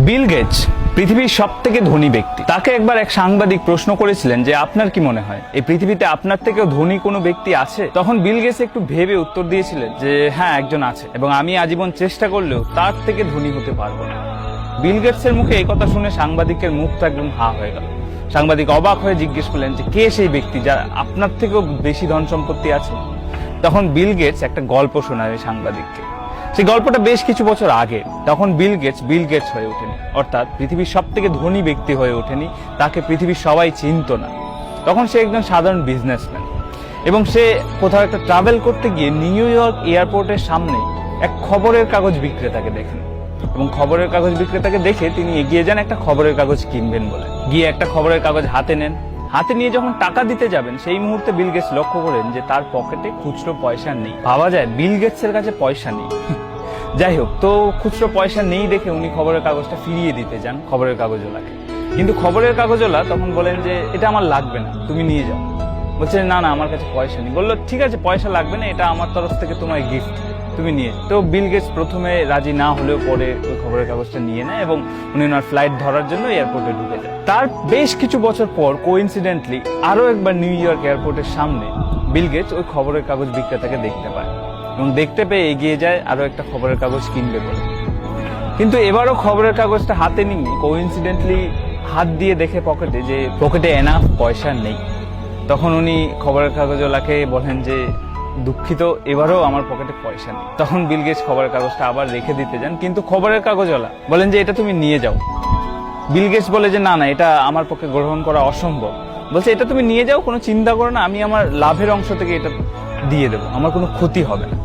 Bill Gates পৃথিবীর সবথেকে ধনী ব্যক্তি। তাকে একবার এক সাংবাদিক প্রশ্ন করেছিলেন যে আপনার কি মনে হয় এই পৃথিবীতে আপনার থেকেও ধনী কোনো ব্যক্তি আছে? তখন বিল গেটস একটু ভেবে উত্তর দিয়েছিলেন যে হ্যাঁ, একজন আছে, এবং আমি আজীবন চেষ্টা করলেও তার থেকে ধনী হতে পারবো না। বিল গেটসের মুখে এই কথা শুনে সাংবাদিকের মুখটা একদম হা হয়ে গেল। সাংবাদিক অবাক হয়ে জিজ্ঞেস করলেন যে কে সেই ব্যক্তি যার আপনার থেকেও বেশি ধন সম্পত্তি আছে? তখন বিল গেটস একটা গল্প শোনায় সাংবাদিককে। সেই গল্পটা বেশ কিছু বছর আগে। তখন বিল গেটস হয়ে ওঠেনি, অর্থাৎ পৃথিবীর সব থেকে ধনী ব্যক্তি হয়ে ওঠেনি, তাকে পৃথিবীর সবাই চিনত না। তখন সে একজন সাধারণ বিজনেসম্যান, এবং সে কোথাও একটা ট্রাভেল করতে গিয়ে নিউ ইয়র্ক এয়ারপোর্টের সামনে এক খবরের কাগজ বিক্রেতাকে দেখেন, এবং খবরের কাগজ বিক্রেতাকে দেখে তিনি এগিয়ে যান একটা খবরের কাগজ কিনবেন বলে। গিয়ে একটা খবরের কাগজ হাতে নেন। হাতে নিয়ে যখন টাকা দিতে যাবেন, সেই মুহূর্তে বিল গেটস লক্ষ্য করেন যে তার পকেটে খুচরো পয়সা নেই। ভাবা যায় বিল গেটসের কাছে পয়সা নেই। যাই হোক, তো খুচরো পয়সা নেই দেখে উনি খবরের কাগজটা ফিরিয়ে দিতে যান খবরের কাগজওয়ালাকে। কিন্তু খবরের কাগজওয়ালা তখন বলেন যে এটা আমার লাগবে না, তুমি নিয়ে যাও। বলছে না না, আমার কাছে পয়সা নেই। বললো ঠিক আছে, পয়সা লাগবে না, এটা আমার তরফ থেকে তোমার গিফট, তুমি নিয়ে। তো বিল গেটস প্রথমে রাজি না হলেও পরে ওই খবরের কাগজটা নিয়ে নেয়, এবং উনি ওনার ফ্লাইট ধরার জন্য এয়ারপোর্টে ঢুকে যায়। তার বেশ কিছু বছর পর কোইন্সিডেন্টলি আরো একবার নিউ ইয়র্ক এয়ারপোর্টের সামনে বিল গেটস ওই খবরের কাগজ বিক্রেতাকে দেখতে পায়, এবং দেখতে পেয়ে এগিয়ে যায় আরো একটা খবরের কাগজ কিনবে বলে। কিন্তু এবারও খবরের কাগজটা হাতে নিয়ে কোইন্সিডেন্টলি হাত দিয়ে দেখে পকেটে এনাফ পয়সা নেই। তখন উনি খবরের কাগজওয়ালাকে বলেন যে দুঃখিত, এবারও আমার পকেটে পয়সা নেই। তখন বিল গেটস খবরের কাগজটা আবার রেখে দিতে যান, কিন্তু খবরের কাগজওয়ালা বলেন যে এটা তুমি নিয়ে যাও। বিল গেটস বলে যে না না, এটা আমার পক্ষে গ্রহণ করা অসম্ভব। বলছে এটা তুমি নিয়ে যাও, কোনো চিন্তা করো না, আমি আমার লাভের অংশ থেকে এটা দিয়ে দেবো, আমার কোনো ক্ষতি হবে না।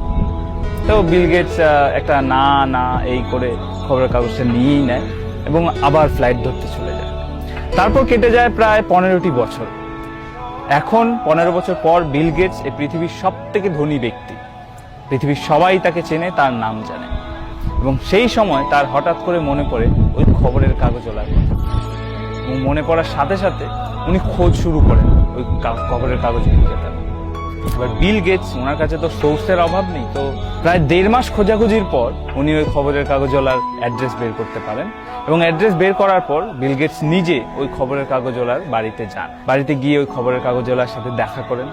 তো বিল গেটস একটা না না এই করে খবরের কাগজটা নিয়েই নেয়, এবং আবার ফ্লাইট ধরতে চলে যায়। তারপর কেটে যায় প্রায় 15টি বছর। এখন 15 বছর পর বিল গেটস এই পৃথিবীর সব থেকে ধনী ব্যক্তি। পৃথিবীর সবাই তাকে চেনে, তার নাম জানে। এবং সেই সময় তার হঠাৎ করে মনে পড়ে ওই খবরের কাগজওয়ালার কথা, এবং মনে পড়ার সাথে সাথে উনি খোঁজ শুরু করেন ওই খবরের কাগজ বিক্রেতার। এবার বিল গেটস, ওনার কাছে তো সোর্সের অভাব নেই, তো প্রায় 1.5 মাস খোঁজাখুঁজির পর উনি ওই খবরের কাগজওয়ালার অ্যাড্রেস বের করতে পারেন। এবং অ্যাড্রেস বের করার পর বিল গেটস নিজে ওই খবরের কাগজওয়ালার বাড়িতে যান। বাড়িতে গিয়ে ওই খবরের কাগজওয়ালার সাথে দেখা করেন।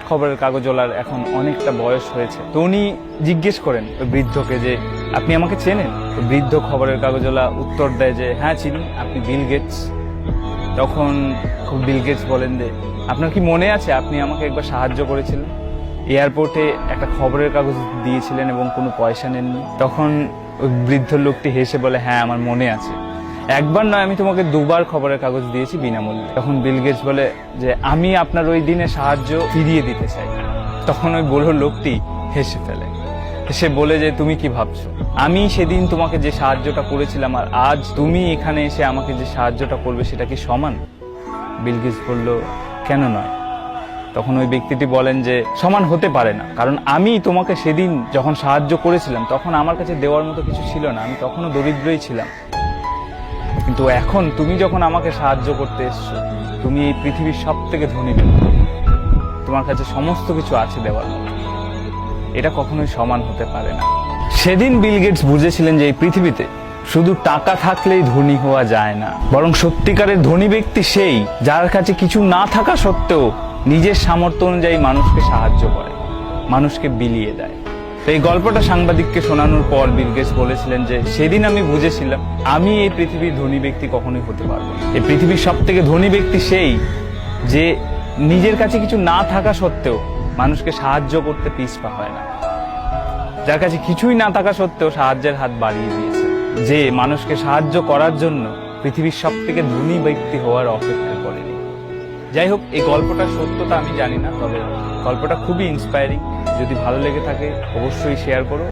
খবরের কাগজওয়ালার এখন অনেকটা বয়স হয়েছে, তো উনি জিজ্ঞেস করেন ওই বৃদ্ধকে যে আপনি আমাকে চেনেন? তো বৃদ্ধ খবরের কাগজওয়ালা উত্তর দেয় যে হ্যাঁ চিনি, আপনি বিল গেটস? তখন বিল গেটস বলেন যে আপনার কি মনে আছে আপনি আমাকে একবার সাহায্য করেছিলেন, এয়ারপোর্টে একটা খবরের কাগজ দিয়েছিলেন এবং কোনো পয়সা নেননি? তখন ওই বৃদ্ধ লোকটি হেসে বলে হ্যাঁ আমার মনে আছে, একবার নয়, আমি তোমাকে 2বার খবরের কাগজ দিয়েছি বিনামূল্যে। তখন বিল গেটস বলে যে আমি আপনার ওই দিনে সাহায্য ফিরিয়ে দিতে চাই। তখন ওই বুড়ো লোকটি হেসে ফেলে, সে বলে যে তুমি কি ভাবছো, আমি সেদিন তোমাকে যে সাহায্যটা করেছিলাম আর আজ তুমি এখানে এসে আমাকে যে সাহায্যটা করবে সেটা কি সমান? বিল গেটস বলল কেন নয়? তখন ওই ব্যক্তিটি বলেন যে সমান হতে পারে না, কারণ আমি তোমাকে সেদিন যখন সাহায্য করেছিলাম তখন আমার কাছে দেওয়ার মতো কিছু ছিল না, আমি তখনও দরিদ্রই ছিলাম। কিন্তু এখন তুমি যখন আমাকে সাহায্য করতে এসছো, তুমি এই পৃথিবীর সব থেকে ধনী ব্যক্তি, তোমার কাছে সমস্ত কিছু আছে দেওয়ার মতো, এটা কখনোই সমান হতে পারে না। সেদিন বিল গেটস বুঝেছিলেন যে এই পৃথিবীতে শুধু টাকা থাকলেই ধনী হওয়া যায় না, বরং সত্যিকারের ধনী ব্যক্তি সেই যার কাছে কিছু না থাকা সত্ত্বেও নিজের সামর্থ্য অনুযায়ী মানুষকে সাহায্য করে, মানুষকে বিলিয়ে দেয়। তো এই গল্পটা সাংবাদিককে শোনানোর পর বিল গেটস বলেছিলেন যে সেদিন আমি বুঝেছিলাম আমি এই পৃথিবীর ধনী ব্যক্তি কখনোই হতে পারবো না। এই পৃথিবীর সব থেকে ধনী ব্যক্তি সেই যে নিজের কাছে কিছু না থাকা সত্ত্বেও মানুষকে সাহায্য করতে পিছপা হয় না, যার কাছে কিছুই না থাকা সত্ত্বেও সাহায্যের হাত বাড়িয়ে দিয়েছে, যে মানুষকে সাহায্য করার জন্য পৃথিবীর সব থেকে ধনী ব্যক্তি হওয়ার অপেক্ষা করেনি। যাই হোক, এই গল্পটার সত্যতা আমি জানি না, তবে গল্পটা খুবই ইন্সপায়ারিং। যদি ভালো লেগে থাকে অবশ্যই শেয়ার করো।